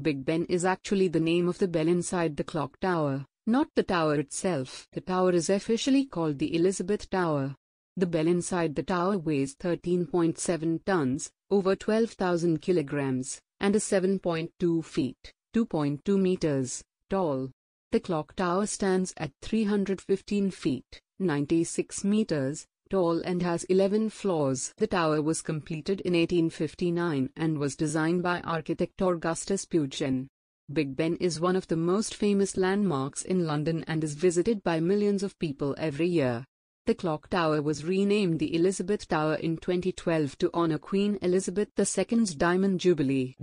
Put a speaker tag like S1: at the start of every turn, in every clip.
S1: Big Ben is actually the name of the bell inside the clock tower, not the tower itself. The tower is officially called the Elizabeth Tower. The bell inside the tower weighs 13.7 tons, over 12,000 kilograms, and is 7.2 feet, 2.2 meters, tall. The clock tower stands at 315 feet, 96 meters, tall and has 11 floors. The tower was completed in 1859 and was designed by architect Augustus Pugin. Big Ben is one of the most famous landmarks in London and is visited by millions of people every year. The clock tower was renamed the Elizabeth Tower in 2012 to honor Queen Elizabeth II's Diamond Jubilee.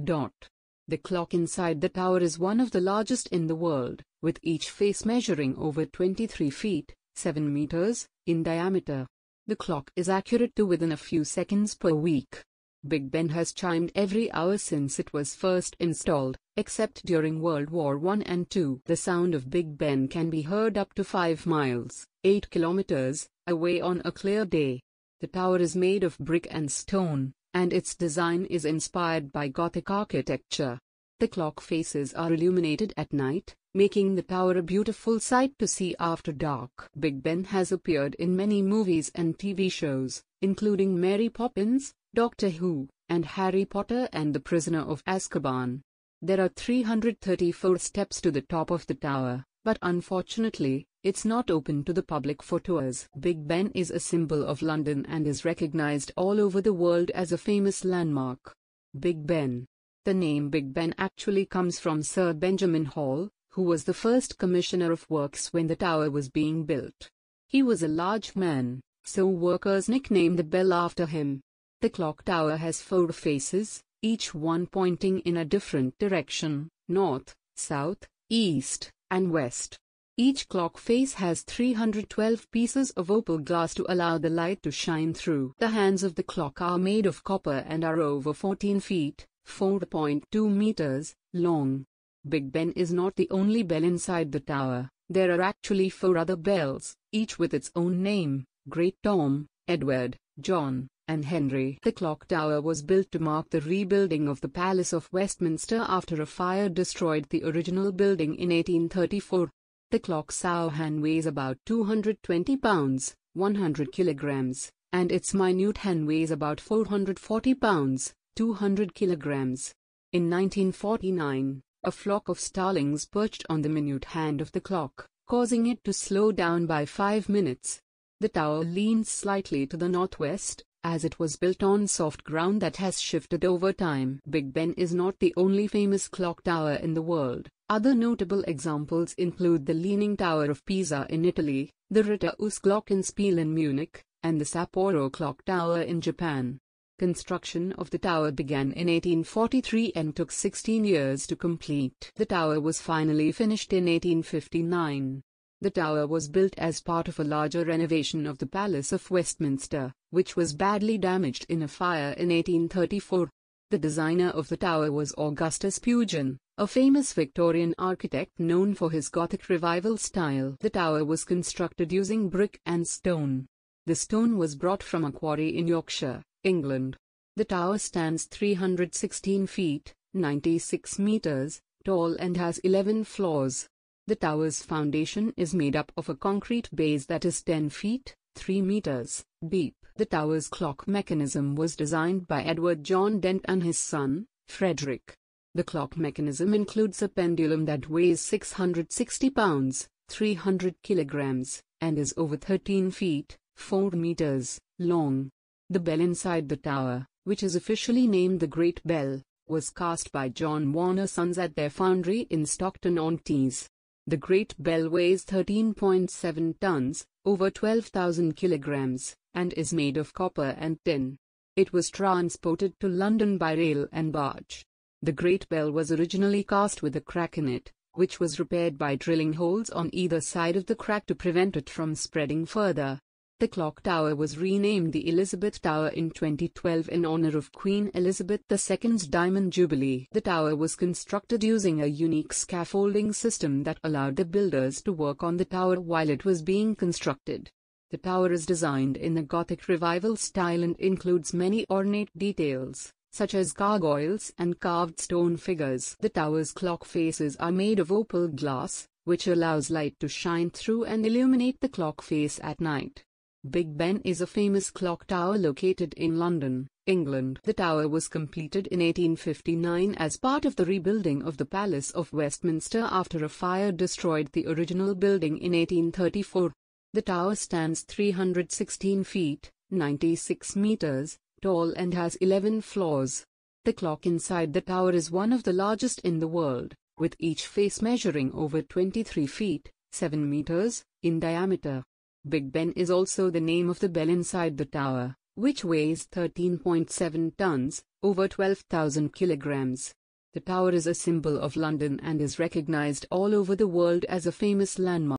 S1: The clock inside the tower is one of the largest in the world, with each face measuring over 23 feet, 7 meters, in diameter. The clock is accurate to within a few seconds per week. Big Ben has chimed every hour since it was first installed, except during World War I and II. The sound of Big Ben can be heard up to 5 miles, 8 kilometers, away on a clear day. The tower is made of brick and stone, and its design is inspired by Gothic architecture. The clock faces are illuminated at night, making the tower a beautiful sight to see after dark. Big Ben has appeared in many movies and TV shows, including Mary Poppins, Doctor Who, and Harry Potter and the Prisoner of Azkaban. There are 334 steps to the top of the tower, but unfortunately, it's not open to the public for tours. Big Ben is a symbol of London and is recognized all over the world as a famous landmark. Big Ben. The name Big Ben actually comes from Sir Benjamin Hall, who was the first commissioner of works when the tower was being built. He was a large man, so workers nicknamed the bell after him. The clock tower has 4 faces, each one pointing in a different direction: north, south, east, and west. Each clock face has 312 pieces of opal glass to allow the light to shine through. The hands of the clock are made of copper and are over 14 feet, 4.2 meters, long. Big Ben is not the only bell inside the tower. There are actually 4 other bells, each with its own name: Great Tom, Edward, John, and Henry. The clock tower was built to mark the rebuilding of the Palace of Westminster after a fire destroyed the original building in 1834. The clock's hour hand weighs about 220 pounds, 100 kilograms, and its minute hand weighs about 440 pounds, 200 kilograms. In 1949, a flock of starlings perched on the minute hand of the clock, causing it to slow down by 5 minutes. The tower leans slightly to the northwest, as it was built on soft ground that has shifted over time. Big Ben is not the only famous clock tower in the world. Other notable examples include the Leaning Tower of Pisa in Italy, the Ritterhaus Glockenspiel in Munich, and the Sapporo Clock Tower in Japan. Construction of the tower began in 1843 and took 16 years to complete. The tower was finally finished in 1859. The tower was built as part of a larger renovation of the Palace of Westminster, which was badly damaged in a fire in 1834. The designer of the tower was Augustus Pugin, a famous Victorian architect known for his Gothic Revival style. The tower was constructed using brick and stone. The stone was brought from a quarry in Yorkshire, England. The tower stands 316 feet, 96 meters, tall and has 11 floors. The tower's foundation is made up of a concrete base that is 10 feet, 3 meters, deep. The tower's clock mechanism was designed by Edward John Dent and his son, Frederick. The clock mechanism includes a pendulum that weighs 660 pounds, 300 kilograms, and is over 13 feet, 4 meters, long. The bell inside the tower, which is officially named the Great Bell, was cast by John Warner Sons at their foundry in Stockton-on-Tees. The Great Bell weighs 13.7 tons, over 12,000 kilograms, and is made of copper and tin. It was transported to London by rail and barge. The Great Bell was originally cast with a crack in it, which was repaired by drilling holes on either side of the crack to prevent it from spreading further. The clock tower was renamed the Elizabeth Tower in 2012 in honor of Queen Elizabeth II's Diamond Jubilee. The tower was constructed using a unique scaffolding system that allowed the builders to work on the tower while it was being constructed. The tower is designed in the Gothic Revival style and includes many ornate details, such as gargoyles and carved stone figures. The tower's clock faces are made of opal glass, which allows light to shine through and illuminate the clock face at night. Big Ben is a famous clock tower located in London, England. The tower was completed in 1859 as part of the rebuilding of the Palace of Westminster after a fire destroyed the original building in 1834. The tower stands 316 feet, 96 meters, tall and has 11 floors. The clock inside the tower is one of the largest in the world, with each face measuring over 23 feet, 7 meters, in diameter. Big Ben is also the name of the bell inside the tower, which weighs 13.7 tons, over 12,000 kilograms. The tower is a symbol of London and is recognized all over the world as a famous landmark.